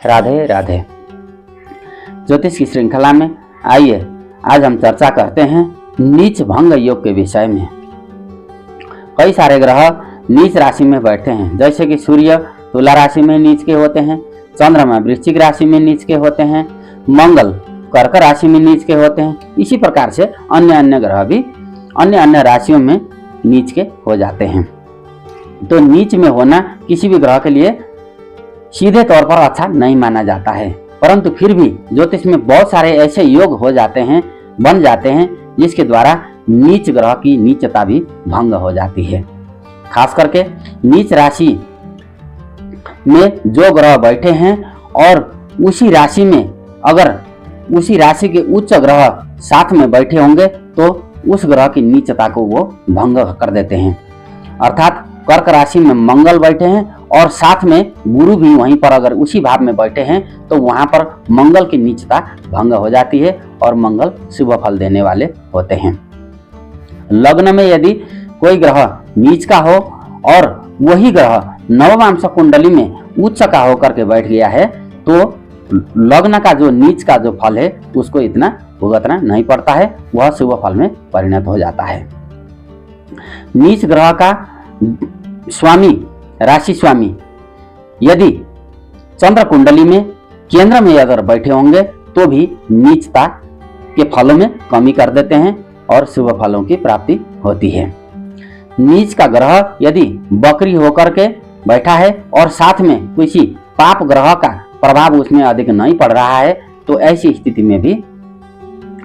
राधे राधे। ज्योतिष की श्रृंखला में आइए आज हम चर्चा करते हैं नीच भंग योग के विषय में। कई सारे ग्रह नीच राशि में बैठे हैं, जैसे कि सूर्य तुला राशि में नीच के होते हैं, चंद्रमा वृश्चिक राशि में नीच के होते हैं, मंगल कर्क राशि में नीच के होते हैं। इसी प्रकार से अन्य अन्य ग्रह भी अन्य अन्य राशियों में नीच के हो जाते हैं। तो नीच में होना किसी भी ग्रह के लिए सीधे तौर पर अच्छा नहीं माना जाता है, परंतु फिर भी ज्योतिष में बहुत सारे ऐसे योग हो जाते हैं, बन जाते हैं, जिसके द्वारा नीच ग्रह की नीचता भी भंग हो जाती है। खास करके नीच राशि में जो ग्रह बैठे हैं और उसी राशि में अगर उसी राशि के उच्च ग्रह साथ में बैठे होंगे तो उस ग्रह की नीचता को वो भंग कर देते हैं। अर्थात कर्क राशि में मंगल बैठे हैं और साथ में गुरु भी वहीं पर अगर उसी भाव में बैठे हैं तो वहां पर मंगल की नीचता भंग हो जाती है और मंगल शुभ फल देने वाले होते हैं। लग्न में यदि कोई ग्रह नीच का हो और वही ग्रह नवमांश कुंडली में उच्च का होकर के बैठ गया है तो लग्न का जो नीच का जो फल है उसको इतना भुगतना नहीं पड़ता है, वह शुभ फल में परिणत हो जाता है। नीच ग्रह का स्वामी राशि स्वामी यदि चंद्र कुंडली में केंद्र में अगर बैठे होंगे तो भी नीचता के फलों में कमी कर देते हैं और शुभ फलों की प्राप्ति होती है। नीच का ग्रह यदि बकरी होकर के बैठा है और साथ में किसी पाप ग्रह का प्रभाव उसमें अधिक नहीं पड़ रहा है तो ऐसी स्थिति में भी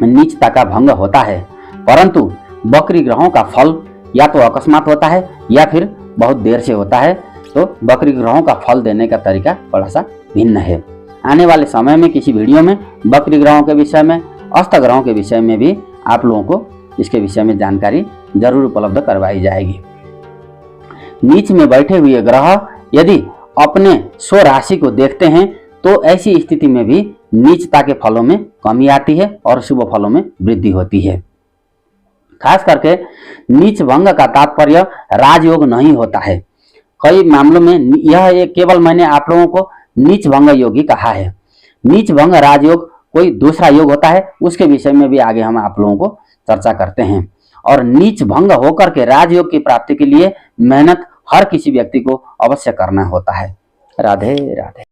नीचता का भंग होता है, परंतु बकरी ग्रहों का फल या तो अकस्मात होता है या फिर बहुत देर से होता है। तो बकरी ग्रहों का फल देने का तरीका थोड़ा सा भिन्न है। आने वाले समय में किसी वीडियो में बकरी ग्रहों के विषय में, अस्त ग्रहों के विषय में भी आप लोगों को इसके विषय में जानकारी जरूर उपलब्ध करवाई जाएगी। नीच में बैठे हुए ग्रह यदि अपने स्व राशि को देखते हैं तो ऐसी स्थिति में भी नीचता के फलों में कमी आती है और शुभ फलों में वृद्धि होती है। खास करके नीच भंग का तात्पर्य राजयोग नहीं होता है। कई मामलों में यह केवल मैंने आप लोगों को नीच भंग योग ही कहा है। नीच भंग राजयोग कोई दूसरा योग होता है, उसके विषय में भी आगे हम आप लोगों को चर्चा करते हैं। और नीच भंग होकर के राजयोग की प्राप्ति के लिए मेहनत हर किसी व्यक्ति को अवश्य करना होता है। राधे राधे।